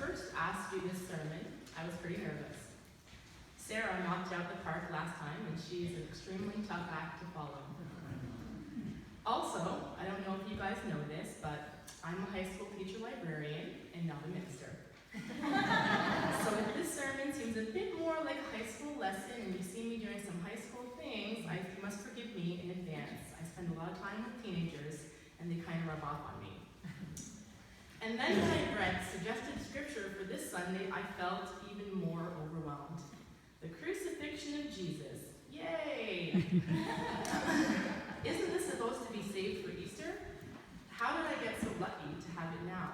first asked to do this sermon, I was pretty nervous. Sarah knocked out the park last time, and she's an extremely tough act to follow. Also, I don't know if you guys know this, but I'm a high school teacher librarian and not a minister. So if this sermon seems a bit more like a high school lesson and you see me doing some high school things, you must forgive me in advance. I spend a lot of time with teenagers, and they kind of rub off on me. And then when I read suggested scripture for this Sunday, I felt even more overwhelmed. The crucifixion of Jesus. Yay! Isn't this supposed to be saved for Easter? How did I get so lucky to have it now?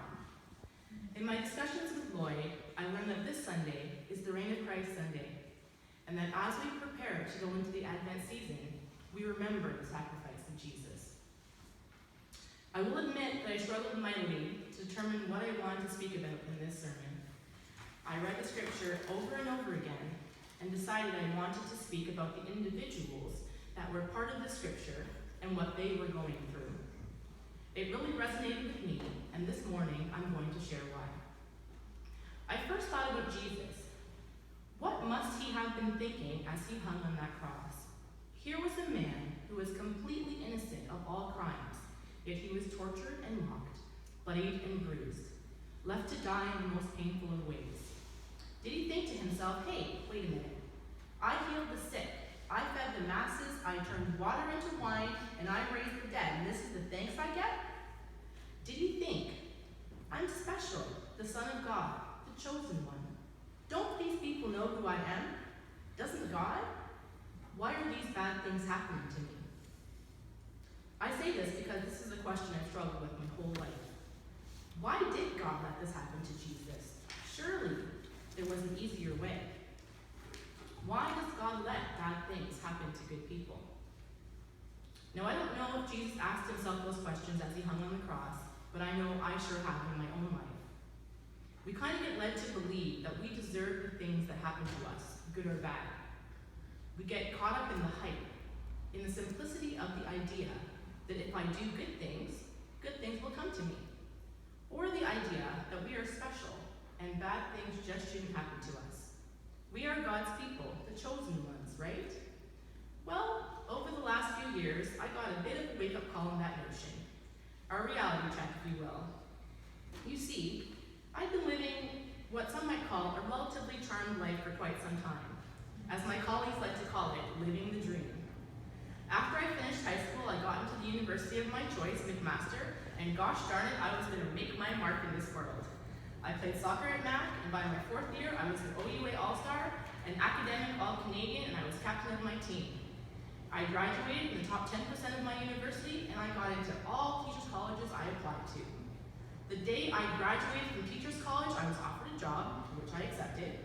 In my discussions with Lloyd, I learned that this Sunday is the Reign of Christ Sunday, and that as we prepare to go into the Advent season, we remember the sacrifice of Jesus. I will admit that I struggled mightily to determine what I wanted to speak about in this sermon. I read the scripture over and over again and decided I wanted to speak about the individuals that were part of the scripture and what they were going through. It really resonated with me, and this morning I'm going to share why. I first thought about Jesus. What must he have been thinking as he hung on that cross? Here was a man who was completely innocent of all crimes, yet he was tortured and mocked, bloodied and bruised, left to die in the most painful of ways. Did he think to himself, hey, wait a minute, I healed the sick, I fed the masses, I turned water into wine, and I raised the dead, and this is the thanks I get? Did he think, I'm special, the Son of God, the chosen one? Don't these people know who I am? Doesn't God? Why are these bad things happening to me? I say this because this is a question I've struggled with my whole life. Why did God let this happen to Jesus? Surely there was an easier way. Why does God let bad things happen to good people? Now, I don't know if Jesus asked himself those questions as he hung on the cross, but I know I sure have in my own life. We kind of get led to believe that we deserve the things that happen to us, good or bad. We get caught up in the hype, in the simplicity of the idea that if I do good things will come to me. Or the idea that we are special and bad things just shouldn't happen to us. We are God's people, the chosen ones, right? Well, over the last few years, I got a bit of a wake-up call on that notion. A reality check, if you will. You see, I've been living what some might call a relatively charmed life for quite some time. As my colleagues like to call it, living the dream. After I finished high school, I got into the university of my choice, McMaster, and gosh darn it, I was going to make my mark in this world. I played soccer at Mac, and by my 4th year, I was an OUA All-Star, an academic All-Canadian, and I was captain of my team. I graduated in the top 10% of my university, and I got into all teachers' colleges I applied to. The day I graduated from teachers' college, I was offered a job, which I accepted.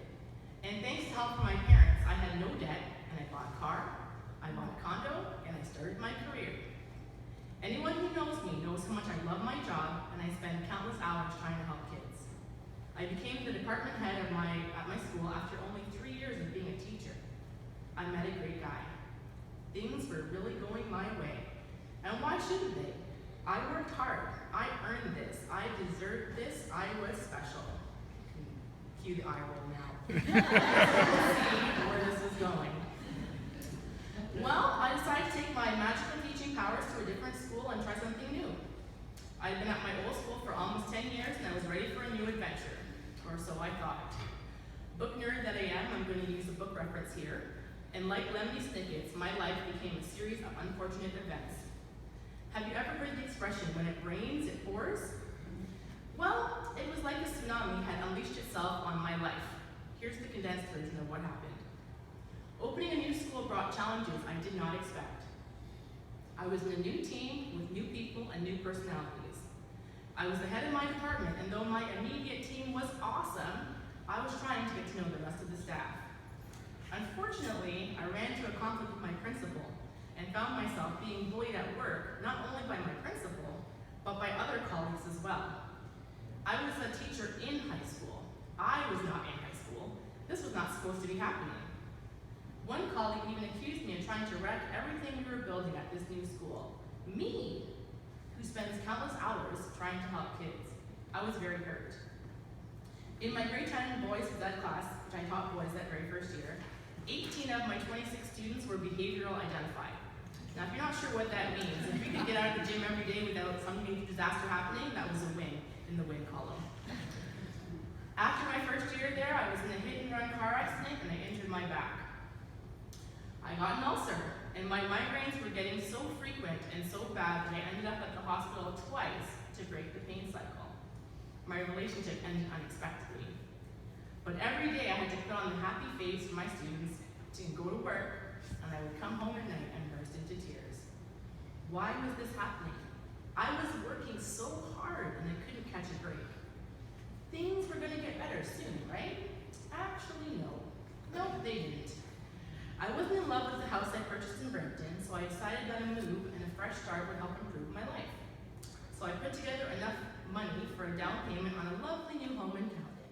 And thanks to help from my parents, I had no debt, and I bought a car, I bought a condo, and I started my career. Anyone who knows me knows how much I love my job, and I spend countless hours trying to help kids. I became the department head at my school after only 3 years of being a teacher. I met a great guy. Things were really going my way. And why shouldn't they? I worked hard. I earned this. I deserved this. I was special. Cue the eye roll now. Let's see where this is going. Well, I decided to take my magical teaching powers to a different school and try something new. I'd been at my old school for almost 10 years, and I was ready for a new adventure. Or so I thought. Book nerd that I am, I'm going to use a book reference here. And like Lemony Snicket's, my life became a series of unfortunate events. Have you ever heard the expression, when it rains, it pours? Well, it was like a tsunami had unleashed itself on my life. Here's the condensed version of what happened. Opening a new school brought challenges I did not expect. I was in a new team with new people and new personalities. I was the head of my department, and though my immediate team was awesome, I was trying to get to know the rest of the staff. Unfortunately, I ran into a conflict with my principal and found myself being bullied at work, not only by my principal, but by other colleagues as well. I was a teacher in high school. I was not in high school. This was not supposed to be happening. One colleague even accused me of trying to wreck everything we were building at this new school. Me, who spends countless hours trying to help kids. I was very hurt. In my grade 10 boys phys ed class, which I taught boys that very first year, 18 of my 26 students were behavioral identified. Now, if you're not sure what that means, if we could get out of the gym every day without some major disaster happening, that was a win in the win column. After my first year there, I was in a hit-and-run car accident and I injured my back. I got an ulcer, and my migraines were getting so frequent and so bad that I ended up at the hospital twice to break the pain cycle. My relationship ended unexpectedly. But every day I had to put on the happy face for my students to go to work, and I would come home at night and burst into tears. Why was this happening? I was working so hard and I couldn't catch a break. Things were gonna get better soon, right? Actually, no. No, they didn't. I wasn't in love with the house I purchased in Brampton, so I decided that a move and a fresh start would help improve my life. So I put together enough money for a down payment on a lovely new home in St.Aubyn.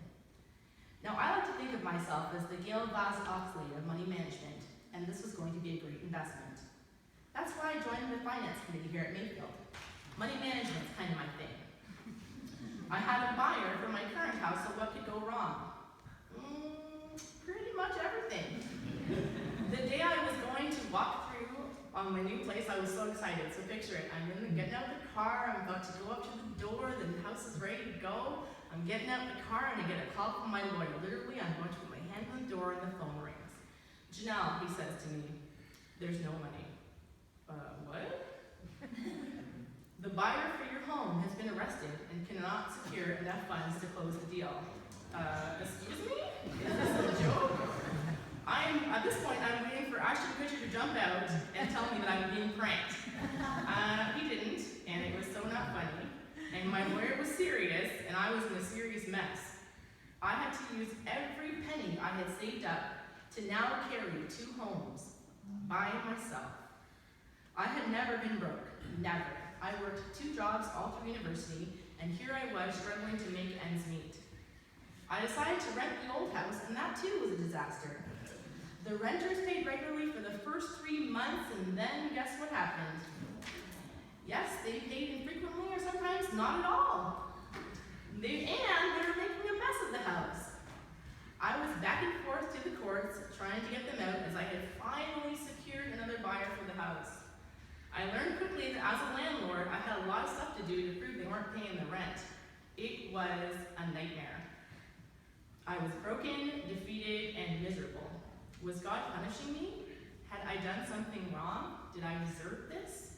Now, I like to think of myself as the Gail Vaz Oxley of money management, and this was going to be a great investment. That's why I joined the finance committee here at Mayfield. Money management's kind of my thing. I had a buyer for my current house, so what could go wrong? Pretty much everything. The day I was going to walk through on my new place, I was so excited. So picture it, getting out of the car, I'm about to go up to the door, the house is ready to go. I'm getting out of the car and I get a call from my lawyer. Literally, I'm going to put my hand on the door and the phone rings. Jonelle, he says to me, there's no money. What? The buyer for your home has been arrested and cannot secure enough funds to close the deal. Excuse me? Is this a joke? At this point, I'm waiting for Ashton Kutcher to jump out and tell me that I'm being pranked. He didn't, and it was so not funny. And my lawyer was serious, and I was in a serious mess. I had to use every penny I had saved up to now carry 2 homes by myself. I had never been broke, never. I worked 2 jobs all through university, and here I was struggling to make ends meet. I decided to rent the old house, and that too was a disaster. The renters paid regularly for the first 3 months, and then guess what happened? Yes, they paid infrequently or sometimes not at all. They were making a mess of the house. I was back and forth to the courts trying to get them out as I had finally secured another buyer for the house. I learned quickly that as a landlord, I had a lot of stuff to do to prove they weren't paying the rent. It was a nightmare. I was broken, defeated, and miserable. Was God punishing me? Had I done something wrong? Did I deserve this?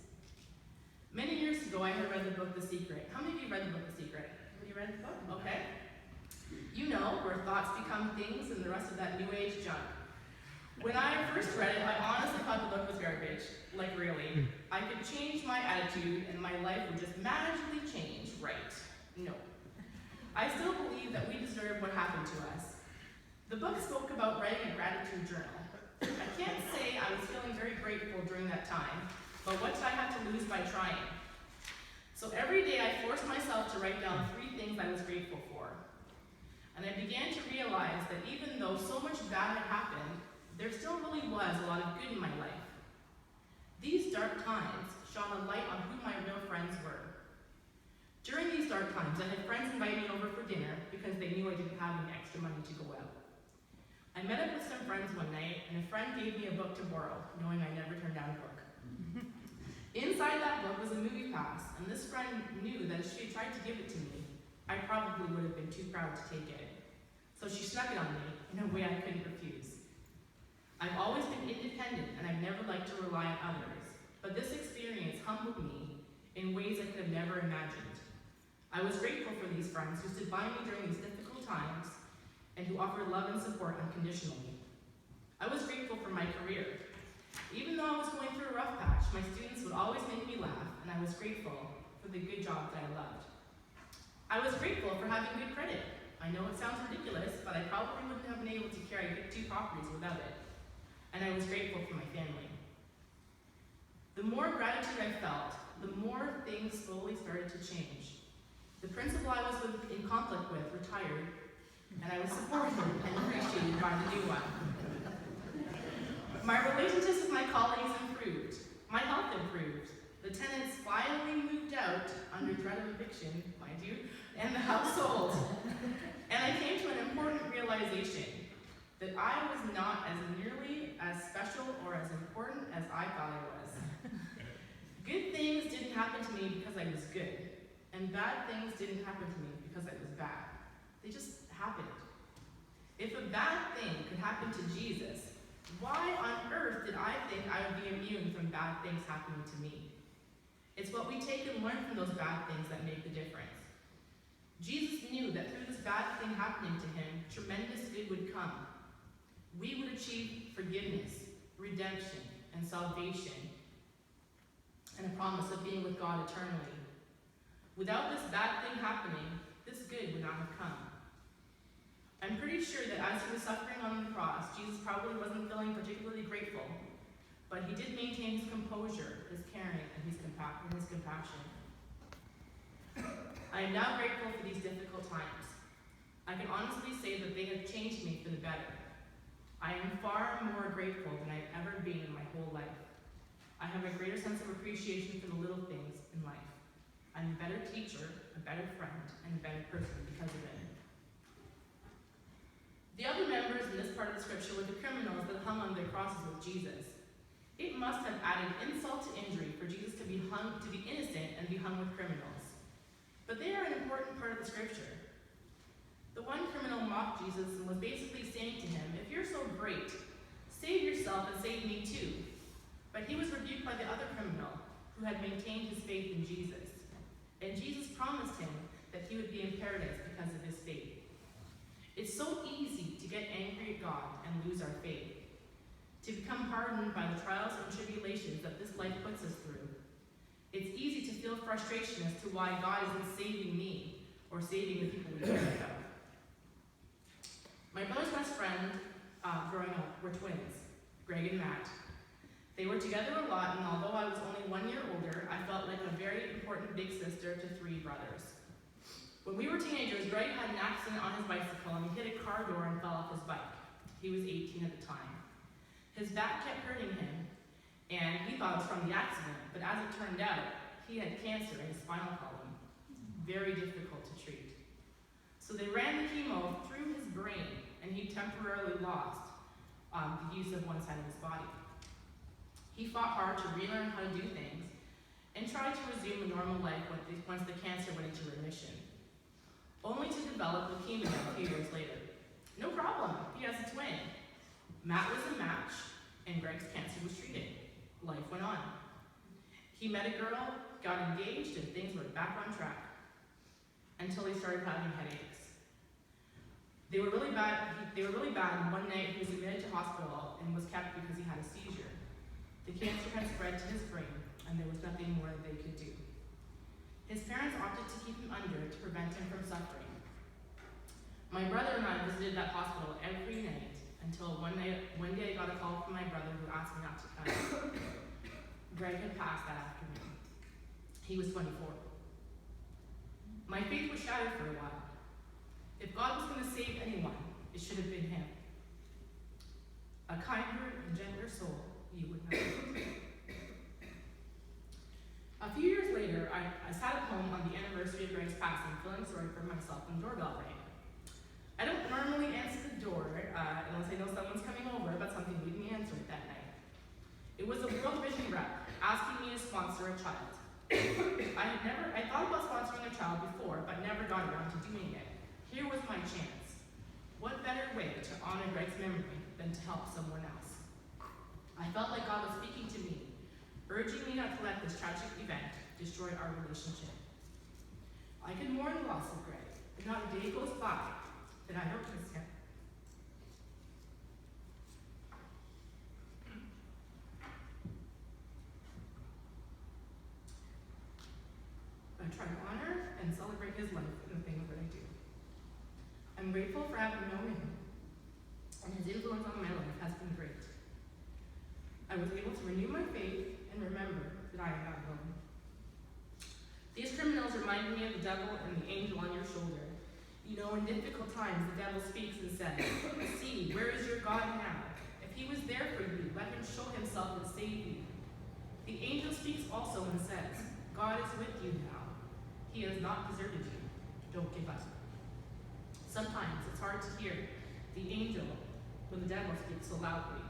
Many years ago, I had read the book The Secret. How many of you read the book The Secret? Have you read the book? Okay. You know, where thoughts become things and the rest of that new age junk. When I first read it, I honestly thought the book was garbage. Like, really. I could change my attitude and my life would just magically change, right? No. I still believe that we deserve what happened to us. The book spoke about writing a gratitude journal. I can't say I was feeling very grateful during that time, but what did I have to lose by trying? So every day I forced myself to write down 3 things I was grateful for. And I began to realize that even though so much bad had happened, there still really was a lot of good in my life. These dark times shone a light on who my real friends were. During these dark times, I had friends invite me over for dinner because they knew I didn't have any extra money to go out. I met up with some friends one night, and a friend gave me a book to borrow, knowing I never turned down a book. Inside that book was a movie pass, and this friend knew that if she had tried to give it to me, I probably would have been too proud to take it. So she snuck it on me in a way I couldn't refuse. I've always been independent, and I've never liked to rely on others, but this experience humbled me in ways I could have never imagined. I was grateful for these friends who stood by me during these difficult times and who offered love and support unconditionally. I was grateful for my career. Even though I was going through a rough patch, my students would always make me laugh, and I was grateful for the good job that I loved. I was grateful for having good credit. I know it sounds ridiculous, but I probably wouldn't have been able to carry 2 properties without it. And I was grateful for my family. The more gratitude I felt, the more things slowly started to change. The principal I was in conflict with retired, and I was supported and appreciated by the new one. My relationships with my colleagues improved. My health improved. The tenants finally moved out under threat of eviction, mind you, and the house sold. And I came to realization that I was not as nearly as special or as important as I thought I was. Good things didn't happen to me because I was good, and bad things didn't happen to me because I was bad. They just happened. If a bad thing could happen to Jesus, why on earth did I think I would be immune from bad things happening to me? It's what we take and learn from those bad things that make the difference. Jesus knew that through this bad thing happening to him, tremendous good would come. We would achieve forgiveness, redemption, and salvation, and a promise of being with God eternally. Without this bad thing happening, this good would not have come. I'm pretty sure that as he was suffering on the cross, Jesus probably wasn't feeling particularly grateful, but he did maintain his composure, his caring, and his compassion. I am now grateful for these difficult times. I can honestly say that they have changed me for the better. I am far more grateful than I've ever been in my whole life. I have a greater sense of appreciation for the little things in life. I'm a better teacher, a better friend, and a better person because of it. The other members in this part of the scripture were the criminals that hung on their crosses with Jesus. It must have added insult to injury for Jesus to be innocent and be hung with criminals. But they are an important part of the scripture. The one criminal mocked Jesus and was basically saying to him, if you're so great, save yourself and save me too. But he was rebuked by the other criminal who had maintained his faith in Jesus. And Jesus promised him that he would be in paradise because of his faith. It's so easy to get angry at God and lose our faith, to become hardened by the trials and tribulations that this life puts us through. It's easy to feel frustration as to why God isn't saving me or saving the people we care about. My brother's best friend growing up were twins, Greg and Matt. They were together a lot, and although I was only 1 year older, I felt like a very important big sister to 3 brothers. When we were teenagers, Greg had an accident on his bicycle and he hit a car door and fell off his bike. He was 18 at the time. His back kept hurting him, and he thought it was from the accident, but as it turned out, he had cancer in his spinal column. Very difficult to treat. So they ran the chemo through his brain, and he temporarily lost the use of one side of his body. He fought hard to relearn how to do things and tried to resume a normal life once the cancer went into remission, only to develop leukemia a few years later. No problem, he has a twin. Matt was a match, and Greg's cancer was treated. Life went on. He met a girl, got engaged, and things were back on track, until he started having headaches. They were really bad, and one night he was admitted to hospital and was kept because he had a seizure. The cancer had spread to his brain, and there was nothing more that they could do. His parents opted to keep him under to prevent him from suffering. My brother and I visited that hospital every night until one day I got a call from my brother who asked me not to come. Greg had passed that afternoon. He was 24. My faith was shattered for a while. If God was going to save anyone, it should have been him. A kinder and gentler soul you would know. A few years later, I sat at home on the anniversary of Greg's passing, feeling sorry for myself, and the doorbell rang. I don't normally answer the door unless I know someone's coming over, but something made me answer it that night. It was a World Vision rep asking me to sponsor a child. I thought about sponsoring a child before, but never got around to doing it. Here was my chance. What better way to honor Greg's memory than to help someone else? I felt like God was speaking to me, urging me not to let this tragic event destroy our relationship. I could mourn the loss of Greg, but not a day goes by that I don't miss him. I try to honor and celebrate his life in the things that I do. I'm grateful for having known him, and his influence on my life has been great. I was able to renew my faith and remember that I am not alone. These criminals remind me of the devil and the angel on your shoulder. You know, in difficult times, the devil speaks and says, "See, where is your God now? If he was there for you, let him show himself and save you." The angel speaks also and says, "God is with you now. He has not deserted you. Don't give up." Sometimes it's hard to hear, the angel, when the devil speaks so loudly.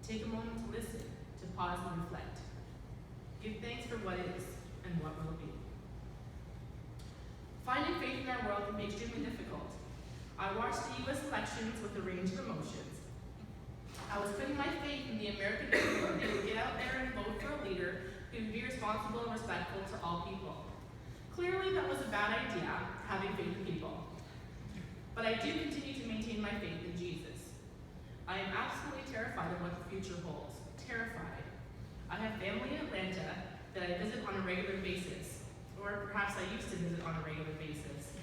Take a moment to listen, to pause and reflect. Give thanks for what is and what will be. Finding faith in our world can be extremely difficult. I watched the U.S. elections with a range of emotions. I was putting my faith in the American people that they would get out there and vote for a leader who would be responsible and respectful to all people. Clearly, that was a bad idea, having faith in people. But I do continue to maintain my faith in Jesus. I am absolutely terrified of what the future holds. Terrified. I have family in Atlanta that I visit on a regular basis, or perhaps I used to visit on a regular basis.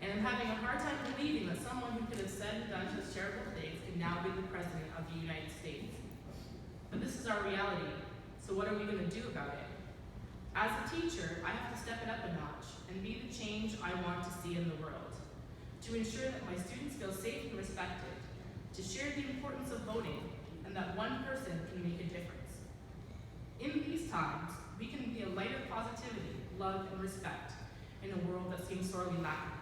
And I'm having a hard time believing that someone who could have said and done such terrible things can now be the President of the United States. But this is our reality, so what are we going to do about it? As a teacher, I have to step it up a notch and be the change I want to see in the world, to ensure that my students feel safe and respected, to share the importance of voting, and that one person can make a difference. In these times, we can be a light of positivity, love, and respect in a world that seems sorely lacking.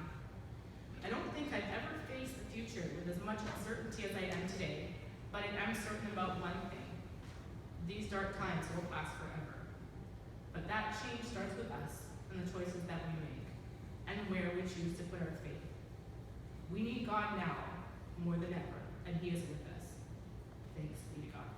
I don't think I've ever faced the future with as much uncertainty as I am today, but I am certain about one thing. These dark times won't last forever. But that change starts with us and the choices that we make, and where we choose to put our faith. We need God now more than ever, and He is with us. Thanks be to God.